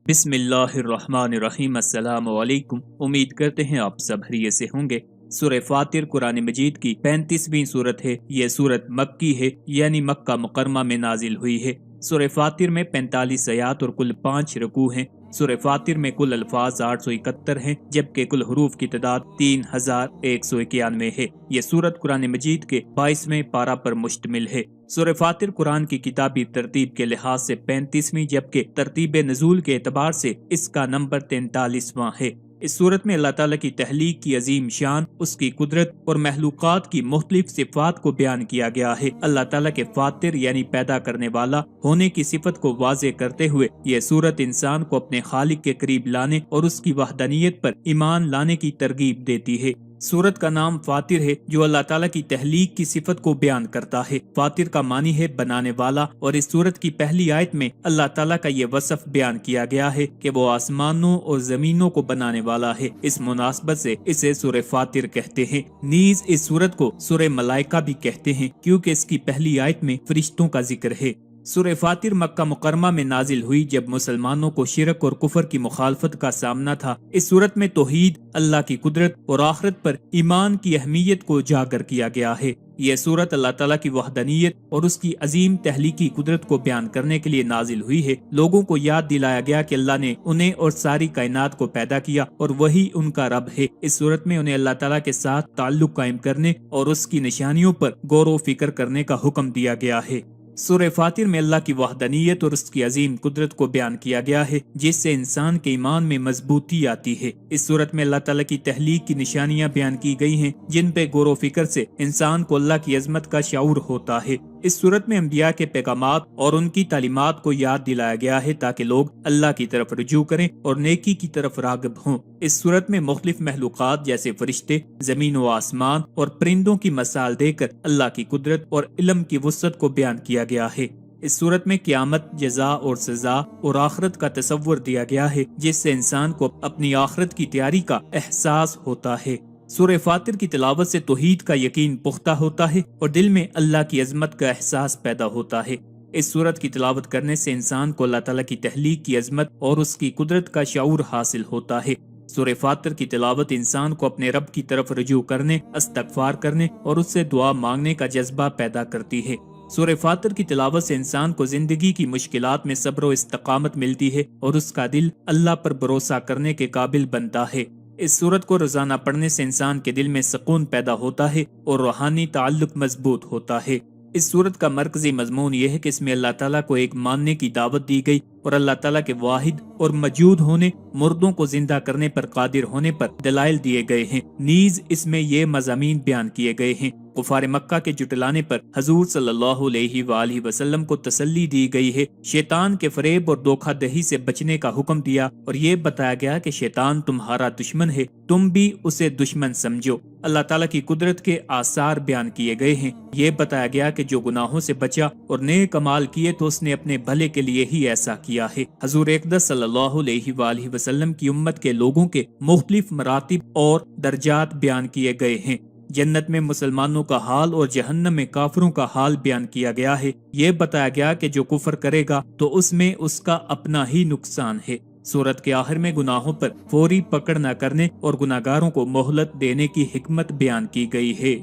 بسم اللہ الرحمن الرحیم۔ السلام علیکم۔ امید کرتے ہیں آپ سب خیریت سے ہوں گے۔ سورہ فاطر قرآن مجید کی 35ویں سورت ہے۔ یہ سورت مکی ہے، یعنی مکہ مکرمہ میں نازل ہوئی ہے۔ سورہ فاطر میں 45 آیات اور کل 5 رکوع ہیں۔ سورہ فاطر میں کل الفاظ 871 ہیں، جبکہ کل حروف کی تعداد 3191 ہے۔ یہ سورت قرآن مجید کے 22ویں پارہ پر مشتمل ہے۔ سورہ فاطر قرآن کی کتابی ترتیب کے لحاظ سے 35ویں، جبکہ ترتیب نزول کے اعتبار سے اس کا نمبر 43واں ہے۔ اس سورت میں اللہ تعالیٰ کی تخلیق کی عظیم شان، اس کی قدرت اور مخلوقات کی مختلف صفات کو بیان کیا گیا ہے۔ اللہ تعالیٰ کے فاطر یعنی پیدا کرنے والا ہونے کی صفت کو واضح کرتے ہوئے یہ سورت انسان کو اپنے خالق کے قریب لانے اور اس کی وحدانیت پر ایمان لانے کی ترغیب دیتی ہے۔ سورت کا نام فاطر ہے، جو اللہ تعالیٰ کی تخلیق کی صفت کو بیان کرتا ہے۔ فاطر کا معنی ہے بنانے والا، اور اس سورت کی پہلی آیت میں اللہ تعالیٰ کا یہ وصف بیان کیا گیا ہے کہ وہ آسمانوں اور زمینوں کو بنانے والا ہے۔ اس مناسبت سے اسے سورہ فاطر کہتے ہیں۔ نیز اس سورت کو سورہ ملائکہ بھی کہتے ہیں، کیونکہ اس کی پہلی آیت میں فرشتوں کا ذکر ہے۔ سورہ فاطر مکہ مکرمہ میں نازل ہوئی جب مسلمانوں کو شرک اور کفر کی مخالفت کا سامنا تھا۔ اس سورت میں توحید، اللہ کی قدرت اور آخرت پر ایمان کی اہمیت کو اجاگر کیا گیا ہے۔ یہ سورت اللہ تعالیٰ کی وحدانیت اور اس کی عظیم تخلیقی قدرت کو بیان کرنے کے لیے نازل ہوئی ہے۔ لوگوں کو یاد دلایا گیا کہ اللہ نے انہیں اور ساری کائنات کو پیدا کیا اور وہی ان کا رب ہے۔ اس سورت میں انہیں اللہ تعالیٰ کے ساتھ تعلق قائم کرنے اور اس کی نشانیوں پر غور و فکر کرنے کا حکم دیا گیا ہے۔ سورہ فاطر میں اللہ کی وحدانیت اور اس کی عظیم قدرت کو بیان کیا گیا ہے، جس سے انسان کے ایمان میں مضبوطی آتی ہے۔ اس سورت میں اللہ تعالیٰ کی تخلیق کی نشانیاں بیان کی گئی ہیں، جن پہ غور و فکر سے انسان کو اللہ کی عظمت کا شعور ہوتا ہے۔ اس سورت میں انبیاء کے پیغامات اور ان کی تعلیمات کو یاد دلایا گیا ہے تاکہ لوگ اللہ کی طرف رجوع کریں اور نیکی کی طرف راغب ہوں۔ اس سورت میں مختلف مخلوقات جیسے فرشتے، زمین و آسمان اور پرندوں کی مثال دے کر اللہ کی قدرت اور علم کی وسعت کو بیان کیا گیا ہے۔ اس صورت میں قیامت، جزا اور سزا اور آخرت کا تصور دیا گیا ہے، جس سے انسان کو اپنی آخرت کی تیاری کا احساس ہوتا ہے۔ سورہ فاطر کی تلاوت سے توحید کا یقین پختہ ہوتا ہے اور دل میں اللہ کی عظمت کا احساس پیدا ہوتا ہے۔ اس سورت کی تلاوت کرنے سے انسان کو اللہ تعالیٰ کی تخلیق کی عظمت اور اس کی قدرت کا شعور حاصل ہوتا ہے۔ سورہ فاطر کی تلاوت انسان کو اپنے رب کی طرف رجوع کرنے، استغفار کرنے اور اس سے دعا مانگنے کا جذبہ پیدا کرتی ہے۔ سورہ فاطر کی تلاوت سے انسان کو زندگی کی مشکلات میں صبر و استقامت ملتی ہے اور اس کا دل اللہ پر بھروسہ کرنے کے قابل بنتا ہے۔ اس سورت کو روزانہ پڑھنے سے انسان کے دل میں سکون پیدا ہوتا ہے اور روحانی تعلق مضبوط ہوتا ہے۔ اس سورت کا مرکزی مضمون یہ ہے کہ اس میں اللہ تعالیٰ کو ایک ماننے کی دعوت دی گئی اور اللہ تعالیٰ کے واحد اور موجود ہونے، مردوں کو زندہ کرنے پر قادر ہونے پر دلائل دیے گئے ہیں۔ نیز اس میں یہ مضامین بیان کیے گئے ہیں۔ کفار مکہ کے جٹلانے پر حضور صلی اللہ علیہ وآلہ وسلم کو تسلی دی گئی ہے۔ شیطان کے فریب اور دھوکہ دہی سے بچنے کا حکم دیا اور یہ بتایا گیا کہ شیطان تمہارا دشمن ہے، تم بھی اسے دشمن سمجھو۔ اللہ تعالیٰ کی قدرت کے آثار بیان کیے گئے ہیں۔ یہ بتایا گیا کہ جو گناہوں سے بچا اور نیک اعمال کیے تو اس نے اپنے بھلے کے لیے ہی ایسا کیا ہے۔ حضور اقدس صلی اللہ علیہ وآلہ وسلم کی امت کے لوگوں کے مختلف مراتب اور درجات بیان کیے گئے ہیں۔ جنت میں مسلمانوں کا حال اور جہنم میں کافروں کا حال بیان کیا گیا ہے۔ یہ بتایا گیا کہ جو کفر کرے گا تو اس میں اس کا اپنا ہی نقصان ہے۔ سورت کے آخر میں گناہوں پر فوری پکڑ نہ کرنے اور گناہگاروں کو مہلت دینے کی حکمت بیان کی گئی ہے۔